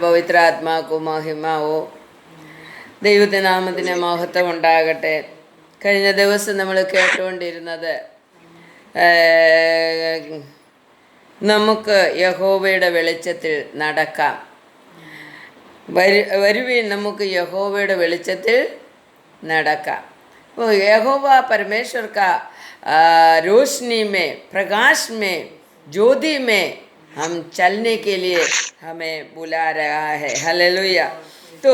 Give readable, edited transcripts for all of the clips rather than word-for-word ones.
പവിത്രാത്മാക്കു മഹിമാവോ. ദൈവത്തിൻ്റെ നാമത്തിന് മഹത്വം ഉണ്ടാകട്ടെ. കഴിഞ്ഞ ദിവസം നമ്മൾ കേട്ടുകൊണ്ടിരുന്നത് നമുക്ക് യഹോവയുടെ വെളിച്ചത്തിൽ നടക്കാം. വരുവീൻ നമുക്ക് യഹോവയുടെ വെളിച്ചത്തിൽ നടക്കാം. वो यहोवा परमेश्वर का रोशनी में, प्रकाश में, ज्योति में हम चलने के लिए हमें बुला रहा है. हालेलुया. तो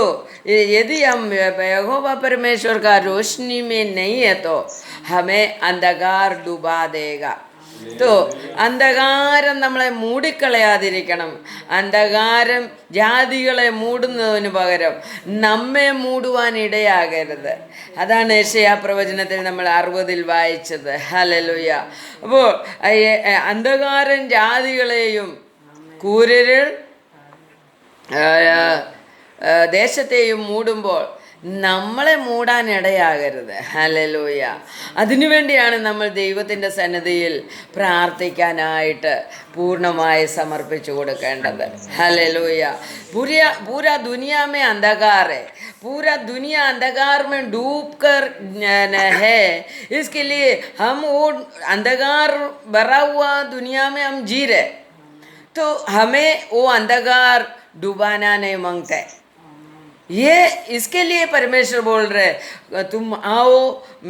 यदि हम यहोवा परमेश्वर का रोशनी में नहीं है तो हमें अंधकार डुबा देगा. तो അന്ധകാരം നമ്മളെ മൂടിക്കളയാതിരിക്കണം. അന്ധകാരം ജാതികളെ മൂടുന്നതിന് പകരം നമ്മെ മൂടുവാൻ ഇടയാകരുത്. അതാണ് യെശയ്യാ പ്രവചനത്തിൽ നമ്മൾ 60 വായിച്ചത്. ഹല്ലേലൂയ. അപ്പോൾ അന്ധകാരം ജാതികളെയും കൂരിരുൾ ദേശത്തെയും മൂടുമ്പോൾ നമ്മളെ മൂടാൻ ഇടയാകരുത്. ഹല്ലേലൂയ. അതിനുവേണ്ടിയാണ് നമ്മൾ ദൈവത്തിൻ്റെ സന്നിധിയിൽ പ്രാർത്ഥിക്കാനായിട്ട് പൂർണ്ണമായി സമർപ്പിച്ചു കൊടുക്കേണ്ടത്. ഹല്ലേലൂയ. पूरा दुनिया में अंधकार है, पूरा दुनिया अंधकार में डूब कर है. इसके लिए हम वो अंधकार भरा हुआ दुनिया में हम जी रहे, तो हमें वो अंधकार डुबाना नहीं मांगते. ये इसके लिए परमेश्वर बोल रहे तुम आओ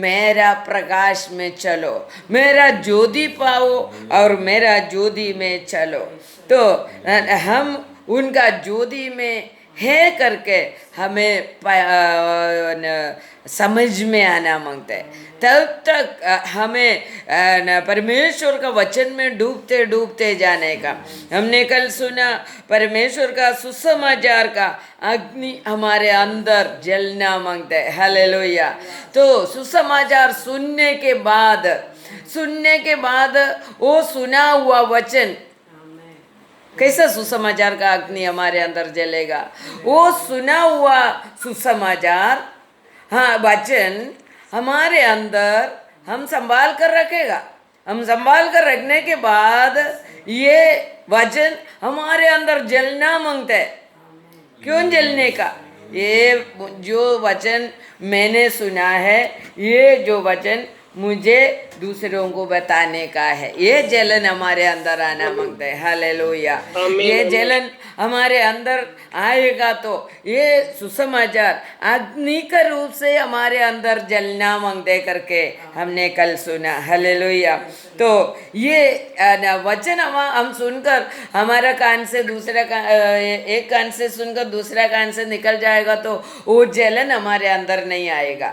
मेरा प्रकाश में चलो, मेरा ज्योति पाओ और मेरा ज्योति में चलो. तो हम उनका ज्योति में है करके हमें समझ में आना मांगते हैं. तब तक हमें परमेश्वर का वचन में डूबते डूबते जाने का. हमने कल सुना परमेश्वर का सुसमाचार का अग्नि हमारे अंदर जलना मांगते हैं. हालेलुया. तो सुसमाचार सुनने के बाद वो सुना हुआ वचन, कैसा सुसमाचार का अग्नि हमारे अंदर जलेगा? वो सुना हुआ सुसमाचार, हाँ, वचन हमारे अंदर हम संभाल कर रखेगा. हम संभाल कर रखने के बाद ये वचन हमारे अंदर जलना मांगते हैं. क्यों जलने का? ये जो वचन मैंने सुना है, ये जो वचन मुझे दूसरों को बताने का है, ये जलन हमारे अंदर आना मांगते हैं. हालेलुया. ये जलन हमारे अंदर आएगा तो ये सुसमाचार अग्नि का रूप से हमारे अंदर जलना मांगते करके हमने कल सुना. हालेलुया. तो ये वचन हम सुनकर हमारा कान से दूसरा एक कान से सुनकर दूसरा कान से निकल जाएगा तो वो जलन हमारे अंदर नहीं आएगा.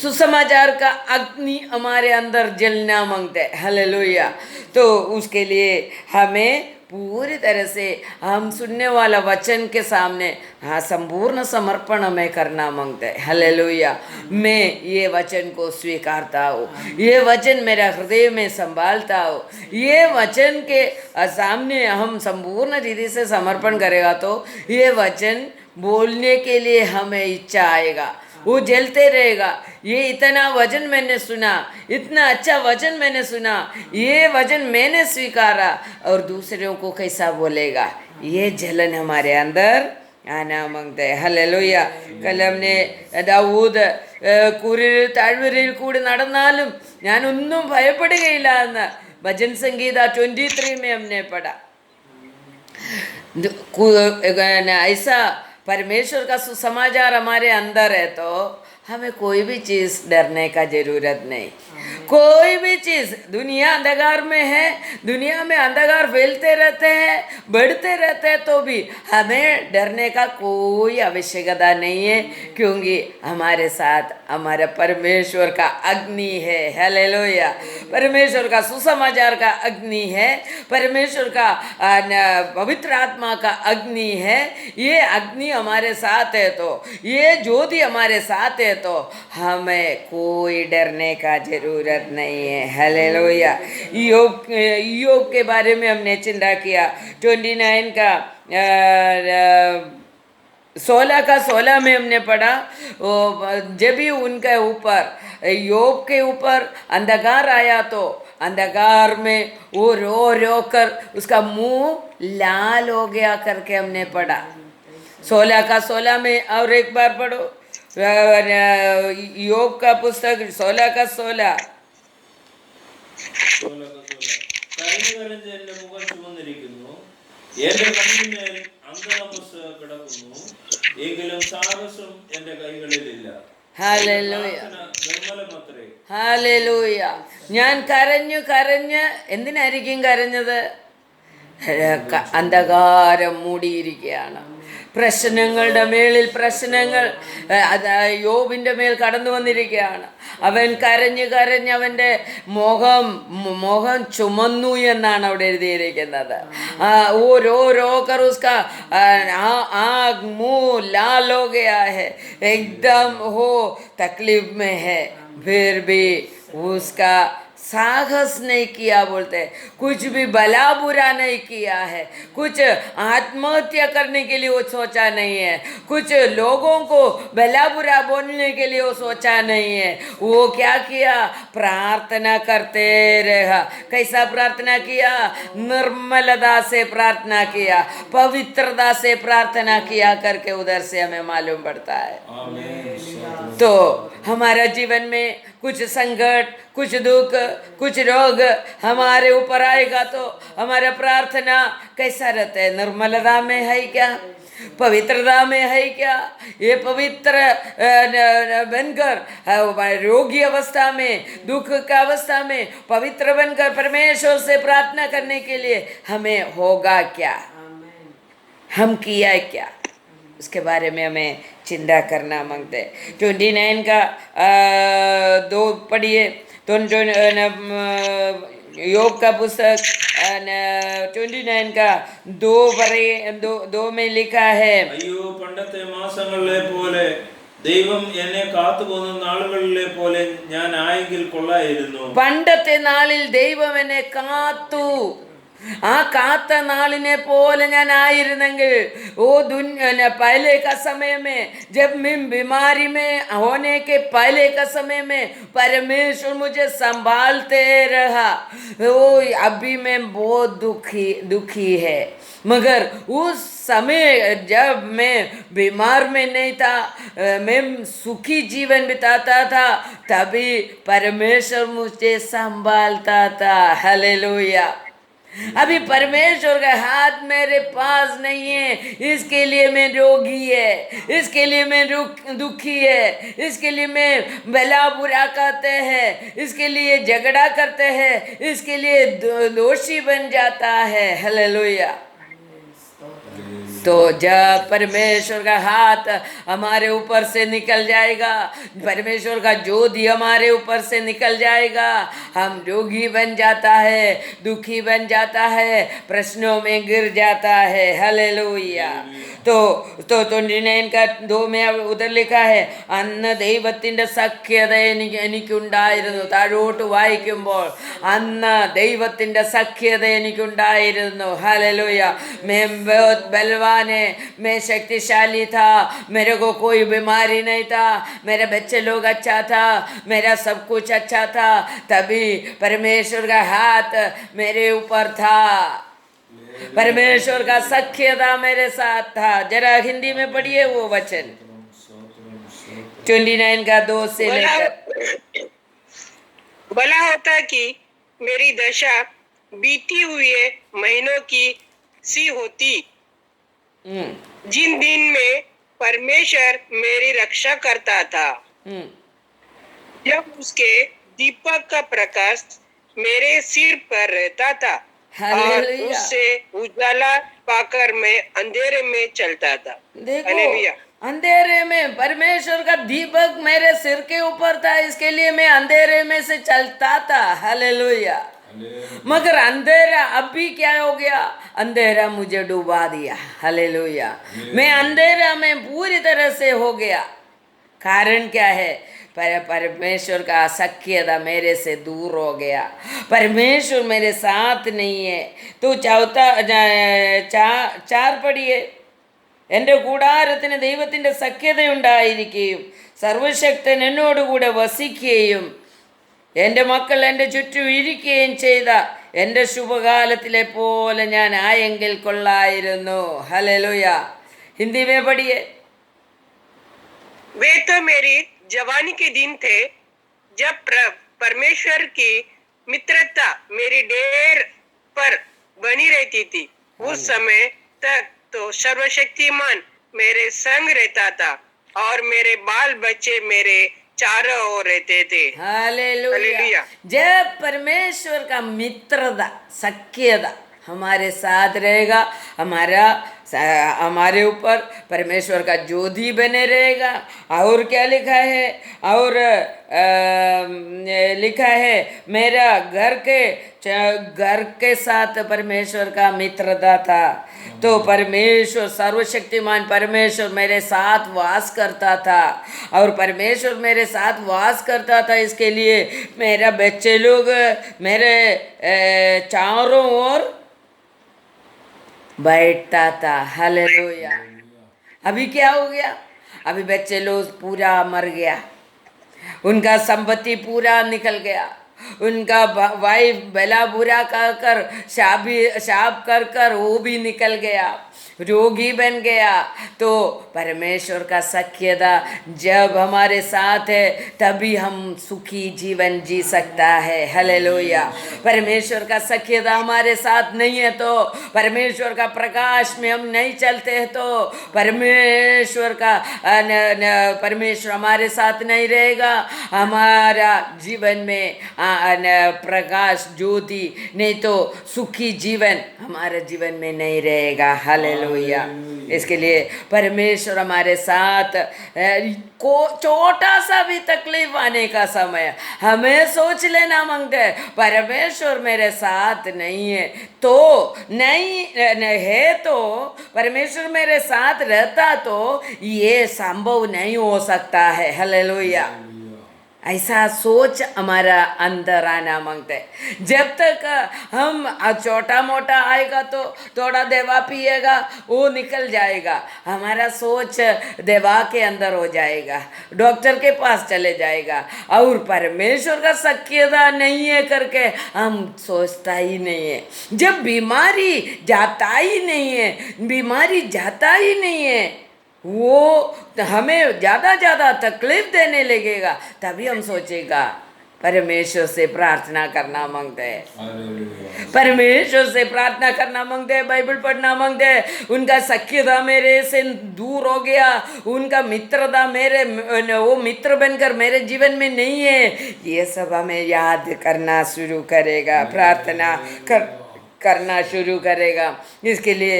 सुसमाचार का अग्नि हमारे अंदर जलना मांगते हैं. हालेलुया. तो उसके लिए हमें पूरी तरह से हम सुनने वाला वचन के सामने संपूर्ण समर्पण में करना मांगते हैं. हालेलुया. मैं ये वचन को स्वीकारता हूँ, ये वचन मेरा हृदय में संभालता हूँ. ये वचन के सामने हम संपूर्ण रीति से समर्पण करेगा तो ये वचन बोलने के लिए हमें इच्छा आएगा, वो जलते रहेगा. ये इतना वचन मैंने सुना, इतना अच्छा वचन मैंने सुना, ये वचन मैंने स्वीकारा और दूसरों को कैसा बोलेगा, ये जलन हमारे अंदर आना मांगते हैं. ഹല്ലേലൂയ. कल हमने ദാവൂദ് താഴ്വരയിൽ കൂടി നടന്നാലും ഞാനൊന്നും ഭയപ്പെടുകയില്ല എന്ന് ഭജൻ സംഗീത 23 में हमने पढ़ा. ऐसा परमेश्वर का सुसमाचार हमारे अंदर है तो हमें कोई भी चीज़ डरने का ज़रूरत नहीं. कोई भी चीज़, दुनिया अंधकार में है, दुनिया में अंधकार फैलते रहते हैं, बढ़ते रहते हैं, तो भी हमें डरने का कोई आवश्यकता नहीं है, क्योंकि हमारे साथ हमारा परमेश्वर का अग्नि है. हालेलुया. परमेश्वर का सुसमाचार का अग्नि है, परमेश्वर का पवित्र आत्मा का अग्नि है. ये अग्नि हमारे साथ है तो, ये ज्योति हमारे साथ है तो हमें कोई डरने का जरूरत नहीं है. हालेलुया. योग के बारे में हमने चिंता किया. 29 का 16 में हमने पढ़ा. जब भी उनके ऊपर योग के ऊपर अंधकार आया तो अंधकार में वो रो कर उसका मुंह लाल हो गया करके हमने पढ़ा। 16 का 16 में और एक बार पढ़ो, योग का पुस्तक 16 का 16। കരഞ്ഞു കരഞ്ഞ് എന്റെ മുഖം ചുവന്നിരിക്കുന്നു, എന്റെ കണ്ണിന്മേൽ അന്ധതമസ് കിടക്കുന്നു, എങ്കിലും സാഹസം എന്റെ കൈകളിലില്ല. നിർമ്മലമത്രേ. ഹല്ലേലൂയ. ഞാൻ കരഞ്ഞു കരഞ്ഞ്, എന്തിനായിരിക്കും കരഞ്ഞത്? അന്ധകാരം മൂടിയിരിക്കുകയാണ്. പ്രശ്നങ്ങളുടെ മേളിൽ പ്രശ്നങ്ങൾ യോബിൻ്റെ മേൽ കടന്നു വന്നിരിക്കുകയാണ്. അവൻ കരഞ്ഞ് കരഞ്ഞ് അവൻ്റെ മുഖം ചുമന്നു എന്നാണ് അവിടെ എഴുതിയിരിക്കുന്നത്. ഓരോ കറുസ്ക आग मुंह लाल हो गया है, एकदम हो तकलीफ में है, फिर भी उसका साहस नहीं किया बोलते, कुछ भी भला बुरा नहीं किया है, कुछ आत्महत्या करने के लिए वो सोचा नहीं है, कुछ लोगों को भला बुरा बोलने के लिए वो सोचा नहीं है। वो क्या किया? प्रार्थना करते रहा। कैसा प्रार्थना किया? निर्मलता से प्रार्थना किया, पवित्रता से प्रार्थना किया करके उधर से हमें मालूम पड़ता है। तो हमारा जीवन में कुछ संकट, कुछ दुख, कुछ रोग हमारे ऊपर आएगा तो हमारा प्रार्थना कैसा रहता है? निर्मलता में है क्या? पवित्रता में है क्या? ये पवित्र बनकर रोगी अवस्था में, दुख का अवस्था में पवित्र बनकर परमेश्वर से प्रार्थना करने के लिए हमें होगा क्या? हम किया क्या? उसके बारे में हमें चिंता करना मांगते। 29 का 2 पढ़िए। तो योग का पुस्तक 29 का 2 में लिखा है, അയ്യോ പണ്ടത്തെ മാസങ്ങളിലെ പോലെ ദൈവം എന്നെ കാത്തുപോകുന്ന നാളുകളിലെ പോലെ ഞാൻ ആയെങ്കിൽ കൊള്ളായിരുന്നു. പണ്ടത്തെ നാളിൽ ദൈവം എന്നെ കാത്തു, ആ കാത്ത നാളിനെ പോലെ ഞാൻ ആയിരുന്നെങ്കിൽ, वो पहले का समय में जब मैं बीमारी में होने के पहले का समय में परमेश्वर मुझे संभालते रहा, वो अभी मैं बहुत दुखी है, मगर उस समय जब मैं बीमार में नहीं था, मैं सुखी जीवन बिताता था, तभी परमेश्वर मुझे संभालता था। हालेलुया। अभी परमेश्वर का हाथ मेरे पास नहीं है, इसके लिए मैं रोगी है, इसके लिए मैं दुखी है, इसके लिए मैं भला बुरा कहते हैं, इसके लिए झगड़ा करते हैं, इसके लिए दोषी बन जाता है। हालेलुया। तो जब परमेश्वर का हाथ हमारे ऊपर से निकल जाएगा, परमेश्वर का ज्योति हमारे ऊपर से निकल जाएगा, हम रोगी बन जाता है, दुखी बन जाता है, प्रश्नों में गिर जाता है। हालेलुया। तो 29 का 2 में उधर लिखा है, അന്ന് ദൈവത്തിൻ്റെ സഖ്യത എനിക്കുണ്ടായിരുന്നു. താഴോട്ട് വായിക്കുമ്പോൾ അന്ന് ദൈവത്തിൻ്റെ സഖ്യത എനിക്കുണ്ടായിരുന്നു. हालेलुया। मैं बहुत बलवान है, मैं शक्तिशाली था, मेरे को कोई बीमारी नहीं था, मेरे बच्चे लोग अच्छा था, मेरा सब कुछ अच्छा था, तभी परमेश्वर का हाथ मेरे ऊपर था, परमेश्वर का सख्यता मेरे साथ था। जरा हिंदी में पढ़िए वो वचन 29 का 2 से लेकर। भला होता कि मेरी दशा बीती हुए महीनों की सी होती, जिन दिन में परमेश्वर मेरी रक्षा करता था, जब उसके दीपक का प्रकाश मेरे सिर पर रहता था और उससे उजाला पाकर मैं अंधेरे में चलता था। देखो, अंधेरे में परमेश्वर का दीपक मेरे सिर के ऊपर था, इसके लिए मैं अंधेरे में से चलता था। हालेलुया। मगर अंधेरा अभी क्या हो गया? अंधेरा मुझे डुबा दिया। हालेलुया। मैं अंधेरा में पूरी तरह से हो गया। कारण क्या है? परमेश्वर का सख्यता मेरे से दूर हो गया, परमेश्वर मेरे साथ नहीं है। तो 4 पढ़िए। എൻ്റെ കൂടാരത്തിന് ദൈവത്തിൻ്റെ സഖ്യതയുണ്ടായിരിക്കുകയും സർവശക്തൻ എന്നോടുകൂടെ വസിക്കുകയും എൻ്റെ മക്കൾ എൻ്റെ ചുറ്റും ഇരിക്കുകയും ചെയ്ത എൻ്റെ ശുഭകാലത്തിലെ പോലെ ഞാൻ ആയെങ്കിൽ കൊള്ളായിരുന്നു. ഹല്ലേലൂയ. हिंदी में पढ़िए. वे तो मेरी जवानी के दिन थे जब परमेश्वर की मित्रता मेरी डेर पर बनी रहती थी. उस समय तक तो सर्वशक्तिमान मेरे संग रहता था और मेरे बाल बच्चे मेरे चारों ओर रहते थे. हालेलुया. हालेलुया. जब परमेश्वर का मित्रता सख्यता हमारे साथ रहेगा, हमारे ऊपर परमेश्वर का ज्योति बने रहेगा. और क्या लिखा है? और लिखा है मेरा घर के साथ परमेश्वर का मित्रता था. तो परमेश्वर सर्वशक्तिमान परमेश्वर मेरे साथ वास करता था. और परमेश्वर मेरे साथ वास करता था, इसके लिए मेरा बच्चे लोग मेरे चारों ओर बैठता था. हालेलुया. अभी क्या हो गया? अभी बच्चे लोग पूरा मर गया, उनका संपत्ति पूरा निकल गया, उनका वाइफ भला बुरा कर शाप कर वो भी निकल गया, रोगी बन गया. तो परमेश्वर का सख्यता जब हमारे साथ है तभी हम सुखी जीवन जी सकता है. हालेलुया. परमेश्वर का सख्यता हमारे साथ नहीं है तो, परमेश्वर का प्रकाश में हम नहीं चलते हैं तो परमेश्वर हमारे साथ नहीं रहेगा. हमारा जीवन में प्रकाश ज्योति नहीं तो सुखी जीवन हमारे जीवन में नहीं रहेगा. हालेलुया. इसके लिए परमेश्वर हमारे साथ को छोटा सा भी तकलीफ आने का समय हमें सोच लेना मांगते हैं परमेश्वर मेरे साथ नहीं है तो नहीं है तो परमेश्वर मेरे साथ रहता तो ये संभव नहीं हो सकता है. हालेलुया. ऐसा सोच हमारा अंदर आना मांगते हैं. जब तक हम छोटा मोटा आएगा तो थोड़ा दवा पिएगा वो निकल जाएगा, हमारा सोच दवा के अंदर हो जाएगा, डॉक्टर के पास चले जाएगा. और परमेश्वर का सख्यता नहीं है करके हम सोचता ही नहीं है. जब बीमारी जाता ही नहीं है वो हमें ज़्यादा तकलीफ देने लगेगा, तभी हम सोचेगा परमेश्वर से प्रार्थना करना मांगते हैं. परमेश्वर से प्रार्थना करना मांगते हैं, बाइबल पढ़ना मांगते हैं. उनका सख्यता मेरे से दूर हो गया, उनका मित्रता वो मित्र बनकर मेरे जीवन में नहीं है. ये सब हमें याद करना शुरू करेगा, प्रार्थना करना शुरू करेगा. इसके लिए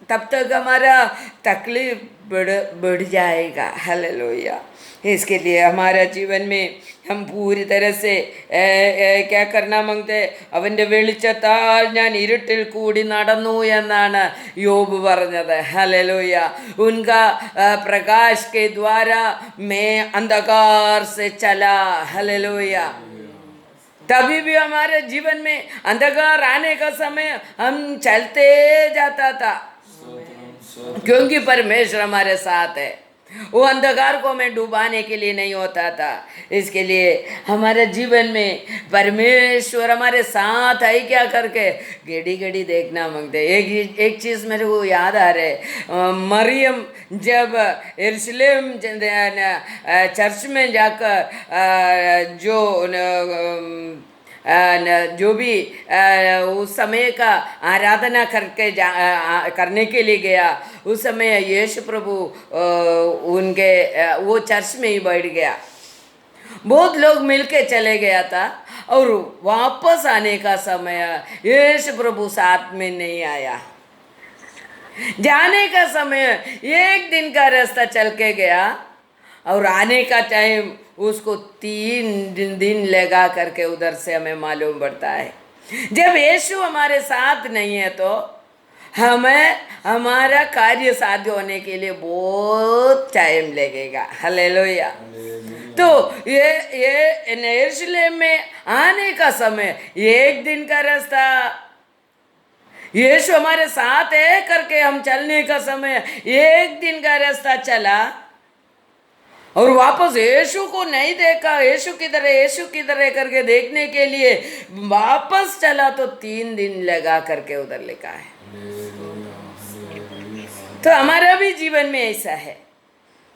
तब तक हमारा तकलीफ बढ़ जाएगा. हालेलुया. इसके लिए हमारा जीवन में हम पूरी तरह से क्या करना मांगते हैं? അവൻ്റെ വെളിച്ചത്താൽ ഞാൻ ഇരുട്ടിൽ കൂടി നടന്നു എന്നാണ് യോബ് പറഞ്ഞത്. हालेलुया. उनका प्रकाश के द्वारा मैं अंधकार से चला. हालेलुया. तभी भी हमारे जीवन में अंधकार आने का समय हम चलते जाता था क्योंकि परमेश्वर हमारे साथ है. वो अंधकार को हमें डुबाने के लिए नहीं होता था. इसके लिए हमारे जीवन में परमेश्वर हमारे साथ है क्या करके घड़ी देखना मांगते. एक चीज़ मेरे को याद आ रहा है. मरियम जब यरूशलेम चर्च में जाकर जो भी उस समय का आराधना करने के लिए गया, उस समय यीशु प्रभु उनके वो चर्च में ही बैठ गया. बहुत लोग मिलके चले गया था और वापस आने का समय यीशु प्रभु साथ में नहीं आया. जाने का समय एक दिन का रास्ता चल के गया और आने का टाइम उसको 3 दिन लगा करके उधर से हमें मालूम पड़ता है. जब यीशु हमारे साथ नहीं है तो हमें हमारा कार्य साध्य होने के लिए बहुत टाइम लगेगा. हालेलुया. तो ये यरूशलेम में आने का समय एक दिन का रास्ता, यीशु हमारे साथ है करके हम चलने का समय एक दिन का रास्ता चला और वापस यीशु को नहीं देखा, यीशु किधर है, यीशु किधर है करके देखने के लिए वापस चला तो 3 दिन लगा करके उधर लिखा है। तो हमारा भी जीवन में ऐसा है,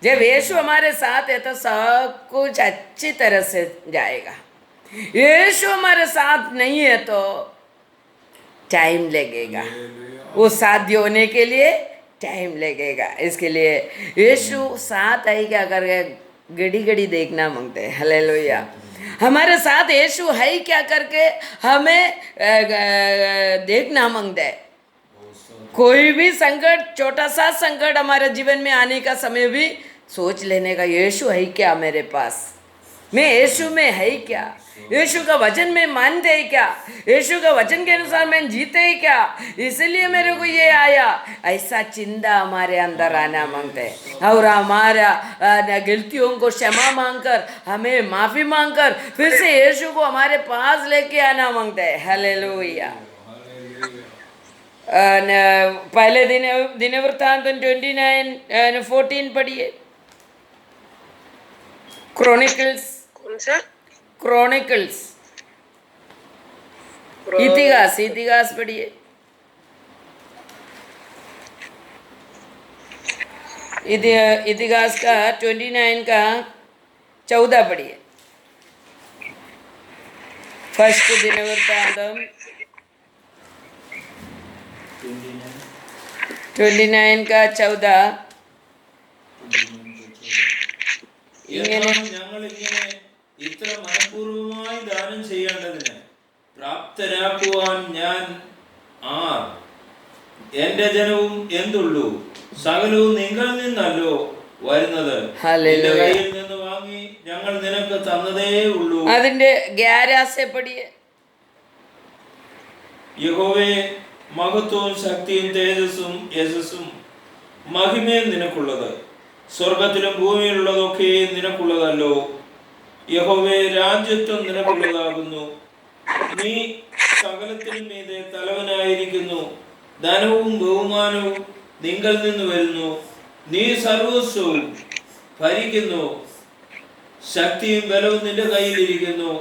जब यीशु हमारे साथ है तो सब कुछ अच्छी तरह से जाएगा। यीशु हमारे साथ नहीं है तो टाइम लगेगा, वो साध्य होने के लिए टाइम लगेगा। इसके लिए यीशु साथ है क्या करके घड़ी घड़ी देखना मांगते हैं। हालेलुया। हमारे साथ यीशु है क्या करके हमें देखना मांगते हैं। कोई भी संकट, छोटा सा संकट हमारे जीवन में आने का समय भी सोच लेने का, यीशु है क्या मेरे पास, मैं यीशु में है क्या, यीशु का वचन में मानते है क्या, यीशु का वचन के अनुसार मैं जीते है क्या, इसलिए मेरे को ये आया। ऐसा चिंता हमारे अंदर आना मांगते हैं और हमारा गलतियों को क्षमा मांगकर, हमें माफी मांगकर फिर से यीशु को हमारे पास लेके आना मांगते हैं। हालेलुया। पहले दिन वृत्तांत 29:14 पढ़िए। क्रॉनिकल्स, कौन सा? क्रॉनिकल्स, इतिहास पढ़िए। इतिहास का 29 का 14 पढ़िए। फर्स्ट दिन वृत्तांतम 29 का 14। ഞങ്ങൾ ഇങ്ങനെ ഇത്ര മനഃപൂർവമായി ദാനം ചെയ്യേണ്ടതിന് പ്രാപ്തരാക്കുവാൻ ഞാൻ ആർ? എന്റെ ജനവും എന്തുള്ളൂ? സകലവും നിങ്ങളിൽ നിന്നല്ലോ വരുന്നത്. നിന്റെ കയ്യിൽ നിന്ന് വാങ്ങി ഞങ്ങൾ നിനക്ക് തന്നതേ ഉള്ളൂ. അതിന്റെ 11 പഠിയെ. യഹോവേ, മഹത്വവും ശക്തിയും തേജസ്സും യശസ്സും മഹിമയും നിനക്കുള്ളത്. സ്വർഗത്തിലും ഭൂമിയിലുള്ളതൊക്കെ നിനക്കുള്ളതല്ലോ. യഹോവേ, രാജ്യത്വം നിനക്കുള്ളതാകുന്നു. നീ സകലത്തിനും മീതെ തലവനായിരിക്കുന്നു. ധനവും ബഹുമാനവും നിങ്ങൾ നിന്ന് വരുന്നു. നീ സർവസ്വവും ഭരിക്കുന്നു. ശക്തിയും ബലവും നിന്റെ കയ്യിലിരിക്കുന്നു.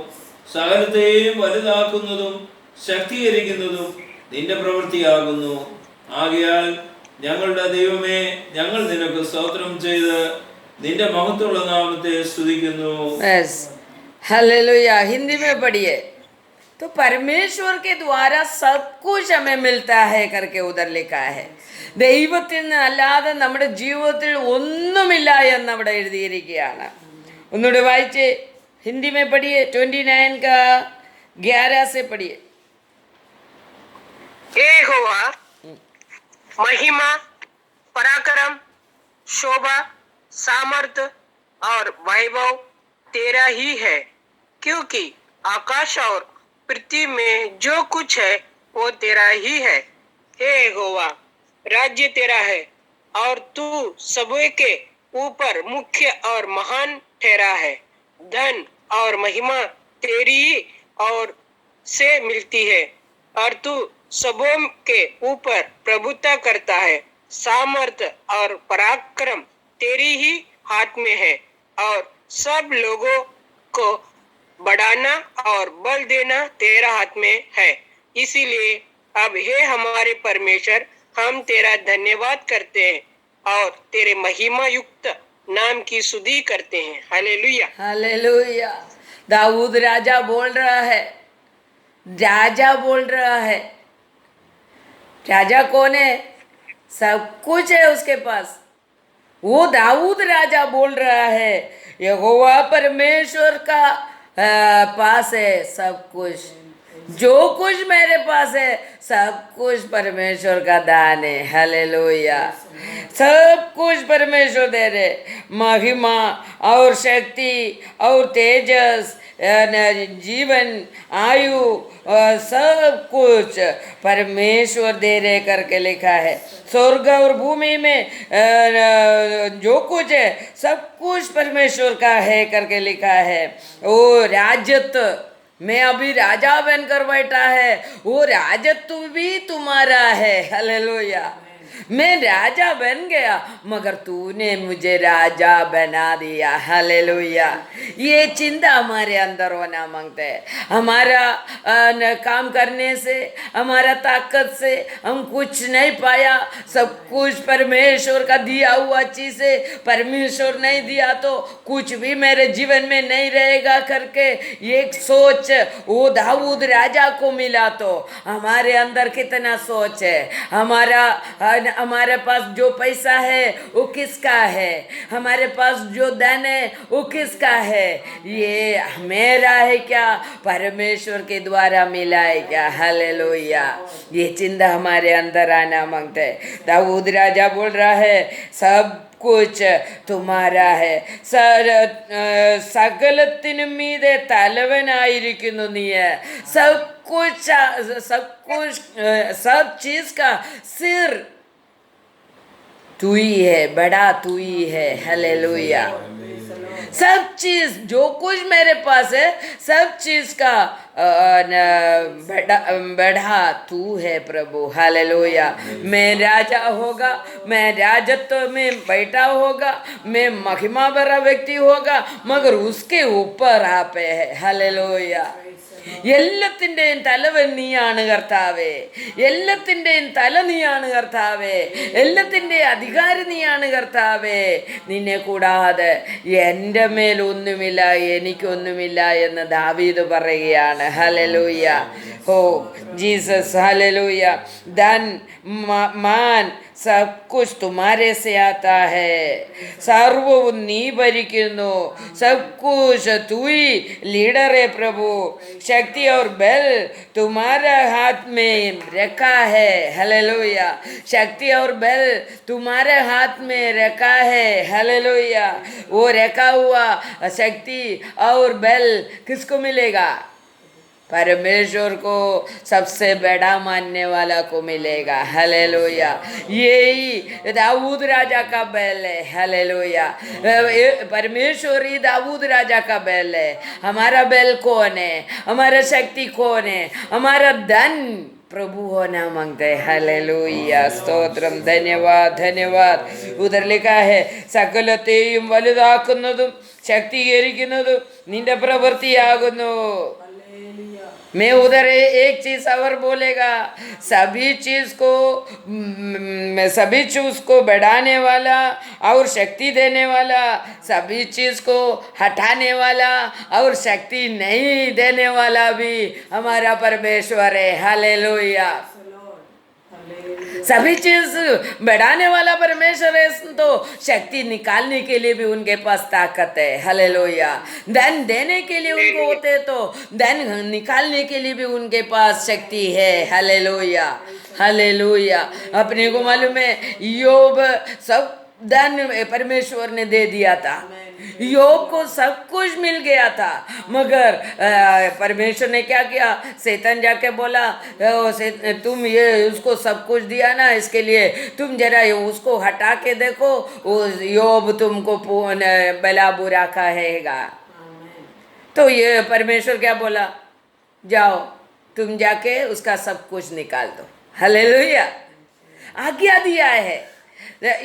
സകലത്തെയും വലുതാക്കുന്നതും ശക്തീകരിക്കുന്നതും നിന്റെ പ്രവൃത്തിയാകുന്നു. ആകയാൽ ഞങ്ങളുടെ ദൈവമേ, ഞങ്ങൾ നിനക്ക് സ്തോത്രം ചെയ്ത് നിന്റെ മഹത്വമുള്ള നാമത്തെ സ്തുതിക്കുന്നു. हालेलुया। हिंदी में पढ़िए। तो परमेश्वर के द्वारा सब कुछ हमें मिलता है करके उधर लिखा है. ദൈവത്തിന് അല്ലാതെ നമ്മുടെ ജീവിതത്തിൽ ഒന്നുമില്ല എന്ന് അവിടെ എഴുതിയിരിക്കുകയാണ്. ഒന്നുകൂടെ വായിച്ച് हिंदी में पढ़िए। 29 का 11 से पढ़िए। यहोवा, महिमा, पराक्रम, शोभा, सामर्थ और वैभव तेरा ही है, क्योंकि आकाश और पृथ्वी में जो कुछ है वो तेरा ही है। हे यहोवा, राज्य तेरा है और तू सबके के ऊपर मुख्य और महान ठहरा है। धन और महिमा तेरी ही और से मिलती है और तू सबों के ऊपर प्रभुता करता है। सामर्थ और पराक्रम तेरी ही हाथ में है और सब लोगों को बढ़ाना और बल देना तेरा हाथ में है। इसीलिए अब हे हमारे परमेश्वर, हम तेरा धन्यवाद करते हैं और तेरे महिमा युक्त नाम की स्तुति करते हैं। Hallelujah, hallelujah. दाऊद राजा बोल रहा है, राजा बोल रहा है। राजा कौन है? सब कुछ है उसके पास। वो दाऊद राजा बोल रहा है, यहोवा परमेश्वर का पास है सब कुछ। जो कुछ मेरे पास है सब कुछ परमेश्वर का दान है। हालेलुया। सब कुछ परमेश्वर दे रहे। महिमा और शक्ति और तेजस, जीवन, आयु, सब कुछ परमेश्वर दे रहे करके लिखा है। स्वर्ग और भूमि में जो कुछ है सब कुछ परमेश्वर का है करके लिखा है। वो राजत्व मैं अभी राजा बनकर बैठा है, वो राजत्व भी तुम्हारा है। हालेलुया। मैं राजा बन गया मगर तूने मुझे राजा बना दिया। हालेलुया। ये चिंता हमारे अंदर होना मांगते हैं। हमारा काम करने से, हमारा ताकत से हम कुछ नहीं पाया, सब कुछ परमेश्वर का दिया हुआ चीज है, परमेश्वर नहीं दिया तो कुछ भी मेरे जीवन में नहीं रहेगा करके एक सोच वो दाऊद राजा को मिला। तो हमारे अंदर कितना सोच है, हमारे पास जो पैसा है वो किसका है, हमारे पास जो धन है वो किसका है, ये मेरा है क्या, परमेश्वर के द्वारा मिला है क्या। हालेलुया। ये चिंता हमारे अंदर आना मांगते है। दाऊद राजा बोल रहा है सब कुछ तुम्हारा है, സകലത്തിനും മീതെ തലവനായിരിക്കുന്നു നീ, सब कुछ सब चीज का सिर तू ही है, बड़ा तू ही है। हालेलुया। सब चीज जो कुछ मेरे पास है सब चीज का बढ़ा तू है प्रभु। हालेलुया। मैं राजा होगा, मैं राजत्व में बैठा होगा, मैं महिमा भरा व्यक्ति होगा मगर उसके ऊपर आप है। हालेलुया। എല്ലാത്തിൻ്റെയും തലവൻ നീയാണ് കർത്താവേ, എല്ലാത്തിൻ്റെയും തല നീയാണ് കർത്താവേ, എല്ലാത്തിൻ്റെയും അധികാരി നീയാണ് കർത്താവേ. നിന്നെ കൂടാതെ എൻ്റെ മേലൊന്നുമില്ല, എനിക്കൊന്നുമില്ല എന്ന് ദാവീദ് പറയുകയാണ്. ഹല്ലേലൂയ. Oh Jesus. हालेलुया। धन मान सब कुछ तुम्हारे से आता है, സർവവും നീ ഭരിക്കുന്നു, सब कुछ तू ही लीडर है प्रभु, शक्ति और बल तुम्हारे हाथ में रखा है। हालेलुया। शक्ति और बल तुम्हारे हाथ में रखा है। हालेलुया। वो रखा हुआ शक्ति और बल किसको मिलेगा? परमेश्वर को, सबसे बड़ा मानने वाला को मिलेगा। हालेलुया। यही दाऊद राजा का बैल है। हालेलुया। परमेश्वर ही दाऊद राजा का बैल है। हमारा बैल कौन है? हमारा शक्ति कौन है? हमारा धन प्रभु होना मांगते हैं। हालेलुया। സ്തോത്രം. ധന്യവാദ്, ധന്യവാദ്. ഉദർ लिखा है സകലത്തെയും വലുതാക്കുന്നതും ശക്തീകരിക്കുന്നതും നിന്റെ പ്രവൃത്തിയാകുന്നു. मैं उधर एक चीज और बोलेगा, सभी चीज को बढ़ाने वाला और शक्ति देने वाला, सभी चीज को हटाने वाला और शक्ति नहीं देने वाला भी हमारा परमेश्वर है। हालेलुया। सभी चीज बढ़ाने वाला परमेश्वर है तो शक्ति निकालने के लिए भी उनके पास ताकत है। हालेलुया। धन देने के लिए उनको होते तो धन निकालने के लिए भी उनके पास शक्ति है। हालेलुया। हालेलुया। अपने को मालूम है योब सब धन परमेश्वर ने दे दिया था, योब को सब कुछ मिल गया था मगर परमेश्वर ने क्या किया? शैतान जाके बोला तुम ये उसको सब कुछ दिया ना, इसके लिए तुम जरा उसको हटा के देखो, वो योब तुमको भला बुरा कहेगा। तो ये परमेश्वर क्या बोला? जाओ तुम जाके उसका सब कुछ निकाल दो। हालेलुया। आज्ञा दिया है,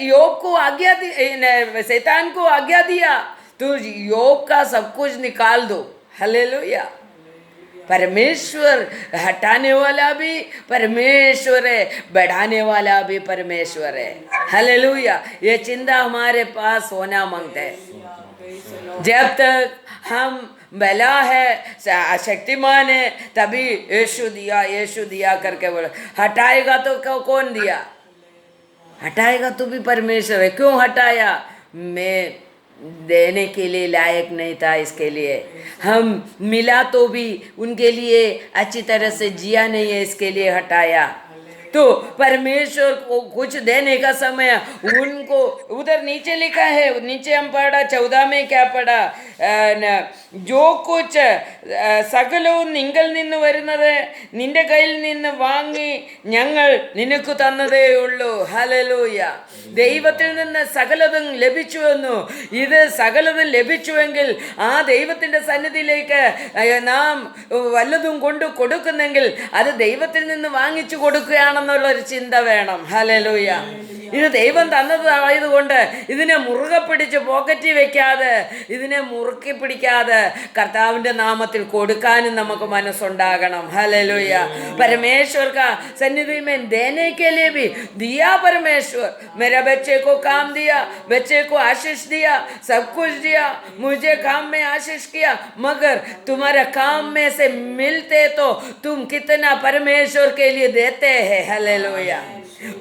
योब को आज्ञा दी, शैतान को आज्ञा दिया तो योब का सब कुछ निकाल दो। हालेलुया। परमेश्वर हटाने वाला भी परमेश्वर है, बढ़ाने वाला भी परमेश्वर है। हालेलुया। ये चिंता हमारे पास होना मांगता है। जब तक हम भला है, शक्तिमान है, तभी यीशु दिया करके बोला। हटाएगा तो कौन दिया? हटाएगा तो भी परमेश्वर है। क्यों हटाया? मैं देने के लिए लायक नहीं था, इसके लिए हम मिला तो भी उनके लिए अच्छी तरह से जिया नहीं है, इसके लिए हटाया। तो परमेश्वर को कुछ देने का समय उनको उधर नीचे लिखा है, नीचे हम पढ़ा 14 में क्या पढ़ा? जो कुछ സകലവും നിങ്കിൽ നിന്ന് വരുന്നത് നിന്റെ കയ്യിൽ നിന്ന് വാങ്ങി ഞങ്ങൾ നിനക്ക് തന്നതേ ഉള്ളൂ. ഹല്ലേലൂയ. ദൈവത്തിൽ നിന്ന് സകലതും ലഭിച്ചുവെന്നു. ഇത് സകലതും ലഭിച്ചുവെങ്കിൽ ആ ദൈവത്തിൻ്റെ സന്നിധിയിലേക്ക് നാം വല്ലതും കൊണ്ട് കൊടുക്കുന്നെങ്കിൽ അത് ദൈവത്തിൽ നിന്ന് വാങ്ങിച്ചു കൊടുക്കുകയാണെന്ന് എന്നുള്ളൊരു ചിന്ത വേണം. ഹല്ലേലൂയ. ഇത് ദൈവം തന്നതായതുകൊണ്ട് ഇതിനെ മുറുകെ പിടിച്ച് പോക്കറ്റിൽ വെക്കാതെ, ഇതിനെ മുറുക്കി പിടിക്കാതെ കർത്താവിൻ്റെ നാമത്തിൽ കൊടുക്കാനും നമുക്ക് മനസ്സുണ്ടാകണം. ഹല്ലേലൂയ. परमेश्वर का सन्निधि में देने के लिए भी दिया परमेश्वर. मेरा बच्चे को काम दिया, बच्चे को आशीष दिया, सब कुछ दिया, मुझे काम में आशीष किया, मगर तुम्हारा काम में से मिलते तो तुम कितना परमेश्वर के लिए देते हैं. हालेलुया.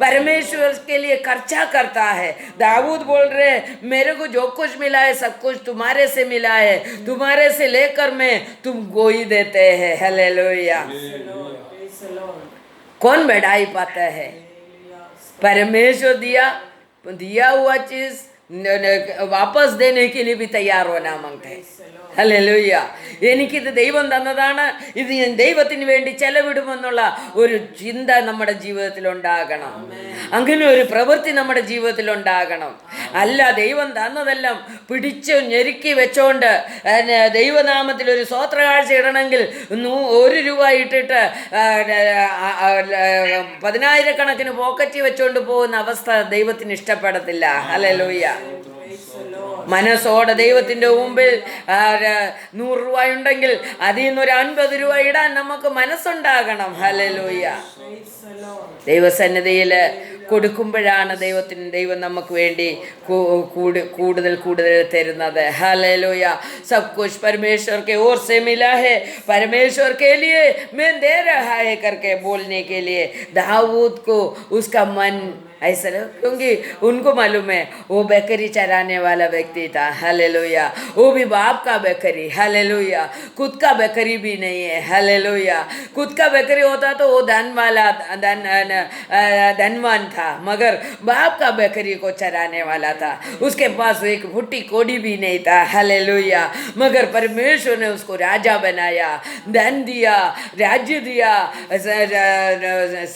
परमेश्वर के लिए खर्चा करता है. दाऊद बोल रहे मेरे को जो कुछ मिला है सब कुछ तुम्हारे से मिला है, तुम्हारे से लेकर मैं तुमको ही देते हैं. हालेलुया. कौन बढ़ाई पाता है? परमेश्वर दिया हुआ चीज वापस देने के लिए भी तैयार होना मांगते हैं. ഹല്ലേലൂയ. എനിക്കിത് ദൈവം തന്നതാണ്, ഇത് ഞാൻ ദൈവത്തിന് വേണ്ടി ചെലവിടുമെന്നുള്ള ഒരു ചിന്ത നമ്മുടെ ജീവിതത്തിൽ ഉണ്ടാകണം. അങ്ങനെ ഒരു പ്രവൃത്തി നമ്മുടെ ജീവിതത്തിൽ ഉണ്ടാകണം. അല്ല ദൈവം തന്നതെല്ലാം പിടിച്ച് ഞെരുക്കി വെച്ചോണ്ട് ദൈവനാമത്തിൽ ഒരു സ്വോത്ര കാഴ്ച ഇടണമെങ്കിൽ 1 രൂപ ഇട്ടിട്ട് 10,000 പോക്കറ്റ് വെച്ചോണ്ട് പോകുന്ന അവസ്ഥ ദൈവത്തിന് ഇഷ്ടപ്പെടത്തില്ല. ഹല്ലേലൂയ. മനസ്സോടെ ദൈവത്തിൻ്റെ മുമ്പിൽ 100 രൂപ ഉണ്ടെങ്കിൽ അതിൽ നിന്നൊരു 50 രൂപ ഇടാൻ നമുക്ക് മനസ്സുണ്ടാകണം. ഹല്ലേലൂയ. ദൈവസന്നിധിയിൽ കൊടുക്കുമ്പോഴാണ് ദൈവം നമുക്ക് വേണ്ടി കൂടുതൽ തരുന്നത്. हालेलुया. सब कुछ परमेश्वर के ओर से मिला है, परमेश्वर के लिए मैं दे रहा है करके बोलने के लिए दाऊद को उसका मन ऐसा, क्योंकि उनको मालूम है वो बकरी चराने वाला व्यक्ति था. हालेलुया. वो भी बाप का बकरी. हालेलुया. खुद का बकरी भी नहीं है. हालेलुया. खुद का बकरी होता तो वो धनवान था, मगर बाप का बकरी को चराने वाला था. उसके पास एक फुट्टी कोड़ी भी नहीं था. हालेलुया. मगर परमेश्वर ने उसको राजा बनाया, धन दिया, राज्य दिया,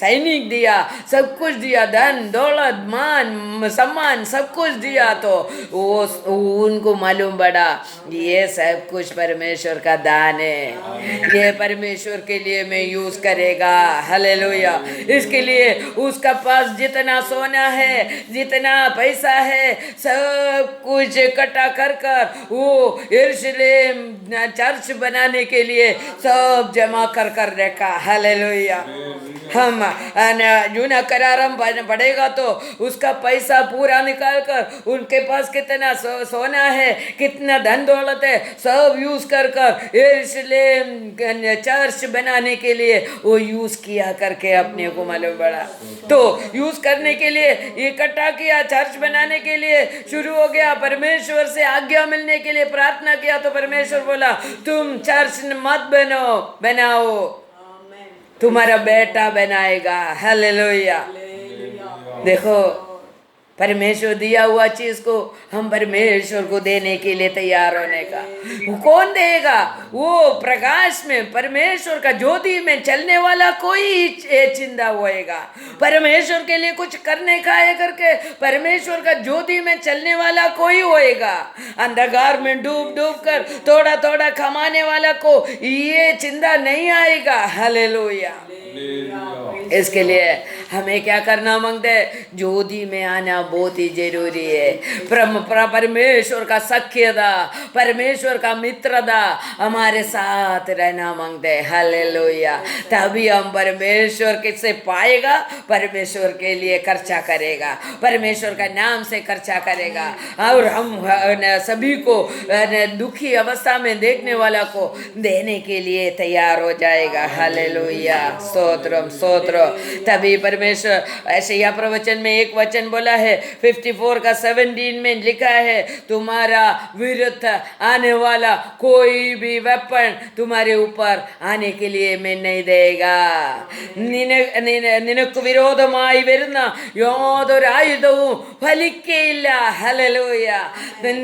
सैनिक दिया, सब कुछ दिया, धन दौलत मान सम्मान सब कुछ दिया. तो वो उनको मालूम पड़ा ये सब कुछ परमेश्वर का दान है, ये परमेश्वर के लिए मैं यूज करेगा. हालेलुया. इसके लिए उसका पास जितना सोना है, जितना पैसा है, सब कुछ इकट्ठा कर वो यरूशलेम चर्च बनाने के लिए सब जमा कर रखा. हालेलुया. हम जूना करारम पड़ेगा तो उसका पैसा पूरा निकाल कर उनके पास कितना सोना है, कितना धन दौलत है, सब यूज कर यरूशलेम चर्च बनाने के लिए वो यूज किया करके अपने को मालूम पड़ा. तो यूज करने के लिए इकट्ठा किया, चर्च बनाने के लिए शुरू हो गया. परमेश्वर से आज्ञा मिलने के लिए प्रार्थना किया तो परमेश्वर बोला तुम चर्च मत बनाओ, तुम्हारा बेटा बनाएगा. हालेलुया. देखो परमेश्वर दिया हुआ चीज को हम परमेश्वर को देने के लिए तैयार होने का. कौन देगा? वो प्रकाश में परमेश्वर का ज्योति में चलने वाला कोई चिंता होएगा. परमेश्वर के लिए कुछ करने का है करके परमेश्वर का ज्योति में चलने वाला कोई होएगा. अंधकार में डूब कर थोड़ा थोड़ा कमाने वाला को ये चिंता नहीं आएगा. हालेलुया. इसके लिए हमें क्या करना मांगते हैं? ज्योति में आना बहुत ही जरूरी है. परमेश्वर का सख्यता, परमेश्वर का मित्रता हमारे साथ रहना मांगते हैं. हालेलुया. तभी हम परमेश्वर किससे पाएगा? परमेश्वर के लिए खर्चा करेगा, परमेश्वर का नाम से खर्चा करेगा. और हम सभी को दुखी अवस्था में देखने वाला को देने के लिए तैयार हो जाएगा. हालेलुया. स्तोत्रम स्तोत्र. तभी परमेश्वर ऐसे यह प्रवचन में एक वचन बोला है 54 का 17 में लिखा है तुम्हारा विरुद्ध आने वाला कोई भी वेपन तुम्हारे ऊपर आने के लिए मैं नहीं देगा. നിനക്ക് വിരോധമായി വരുന്ന യാതൊരു ആയുധവും ഫലിക്കയില്ല. ഹല്ലേലൂയ.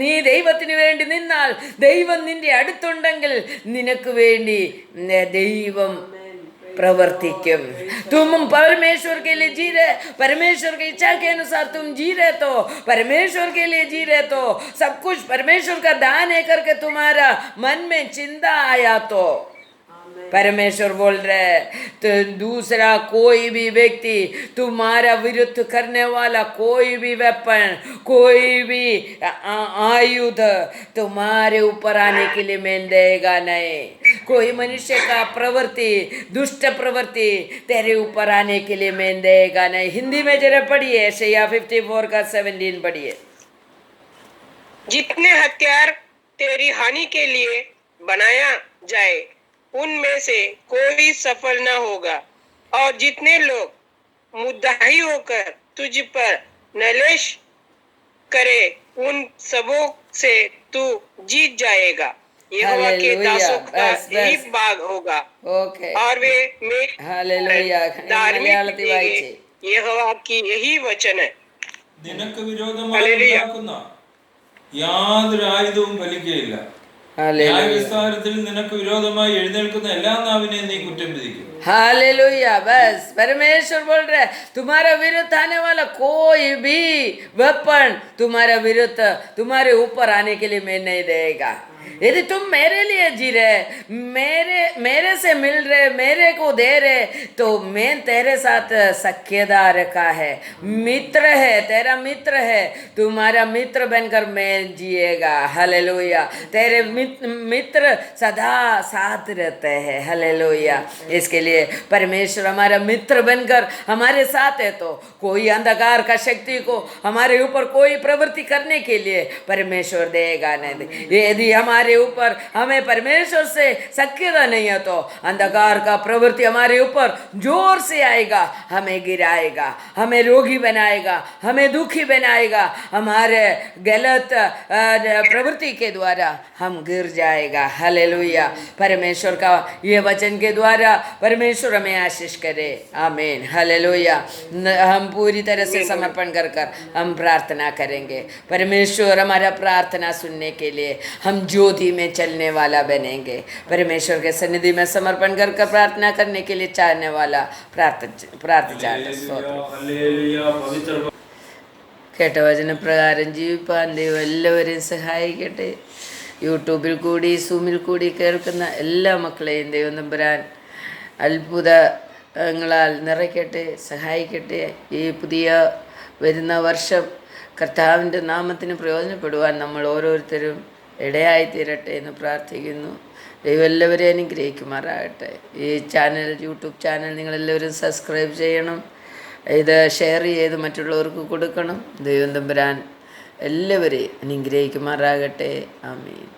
നീ ദൈവത്തിന് വേണ്ടി നിന്നാൽ ദൈവം നിന്റെ അടുത്തുണ്ടെങ്കിൽ നിനക്ക് വേണ്ടി ദൈവം प्रवर्तिक्यम. तुम परमेश्वर के लिए जी रहे, परमेश्वर की इच्छा के अनुसार तुम जी रहे तो परमेश्वर के लिए जी रहे तो सब कुछ परमेश्वर का दान है करके तुम्हारा मन में चिंता आया तो परमेश्वर बोल रहे तो दूसरा कोई भी व्यक्ति तुम्हारा विरुद्ध करने वाला कोई भी वेपन, कोई भी आयुध तुम्हारे ऊपर आने के लिए मैं देगा नहीं। कोई मनुष्य का प्रवृत्ति, दुष्ट प्रवृत्ति तेरे ऊपर आने के लिए मैं देगा नहीं। हिंदी में जरा पढ़िए, यशायाह 54 का 17 पढ़िए। जितने हथियार तेरी हानि के लिए बनाया जाए उनमें से कोई सफल न होगा, और जितने लोग मुद्दाही होकर तुझ पर नलेश करे उन सबों से तू जीत जाएगा। यहोवा के दासों का यही भाग होगा, ओके, और वे हालेलुया। धार्मिक यहोवा की यही वचन है। നിനക്ക് വിരോധമായി ഉണ്ടാക്കുന്ന യാതൊരു ആയുധവും ഫലിക്കുകയില്ല. ന്യായവിസ്താരത്തിൽ നിനക്ക് വിരോധമായി എഴുന്നേൽക്കുന്ന എല്ലാ നാവിനെയും നീ കുറ്റം വിധിക്കും. हालेलुया। बस परमेश्वर बोल रहे तुम्हारा विरुद्ध आने वाला कोई भी वेपन तुम्हारा विरुद्ध तुम्हारे ऊपर आने के लिए मैं नहीं देगा। यदि तुम मेरे लिए जी रहे, मेरे से मिल रहे, मेरे को दे रहे, तो मैं तेरे साथ सख्यता रखा है, मित्र है, तेरा मित्र है, तुम्हारा मित्र बनकर मैं जिएगा। हालेलुया। तेरे मित्र सदा साथ रहते हैं। हालेलुया। इसके लिए परमेश्वर हमारा मित्र बनकर हमारे साथ है, तो कोई अंधकार का शक्ति को हमारे ऊपर कोई प्रवृत्ति करने के लिए परमेश्वर देगा नहीं। यदि हमारे ऊपर हमें परमेश्वर से सख्यता नहीं है तो अंधकार का प्रवृत्ति हमारे ऊपर जोर से आएगा, हमें गिराएगा, हमें रोगी बनाएगा, हमें दुखी बनाएगा, हमारे गलत प्रवृत्ति के द्वारा हम गिर जाएगा। हालेलुया। परमेश्वर का ये वचन के द्वारा परमेश्वर हमें आशीष करे। आमीन। हालेलुया। हम पूरी तरह से समर्पण कर हम प्रार्थना करेंगे। परमेश्वर हमारा प्रार्थना सुनने के लिए हम ज्योति में चलने वाला बनेंगे। परमेश्वर के सन्निधि में समर्पण कर प्रार्थना करने के लिए चाहने वाला प्रार्थना കേട്ട വചന പ്രകാരം ജീവിപ്പാൻ ദൈവം എല്ലാവരെയും സഹായിക്കട്ടെ. യൂട്യൂബിൽ കൂടി സൂമിൽ കൂടി കേൾക്കുന്ന എല്ലാ മക്കളെയും ദൈവം തമ്പുരാൻ അത്ഭുതങ്ങളാൽ നിറയ്ക്കട്ടെ, സഹായിക്കട്ടെ. ഈ പുതിയ വരുന്ന വർഷം കർത്താവിൻ്റെ നാമത്തിന് പ്രയോജനപ്പെടുവാൻ നമ്മൾ ഓരോരുത്തരും ഇടയായിത്തീരട്ടെ എന്ന് പ്രാർത്ഥിക്കുന്നു. ദൈവം എല്ലാവരെയും അനുഗ്രഹിക്കുമാറാകട്ടെ. ഈ ചാനൽ, യൂട്യൂബ് ചാനൽ നിങ്ങളെല്ലാവരും സബ്സ്ക്രൈബ് ചെയ്യണം, ഇത് ഷെയർ ചെയ്ത് മറ്റുള്ളവർക്ക് കൊടുക്കണം. ദൈവം തമ്പുരാൻ എല്ലാവരെയും അനുഗ്രഹിക്കുമാറാകട്ടെ. ആമീൻ.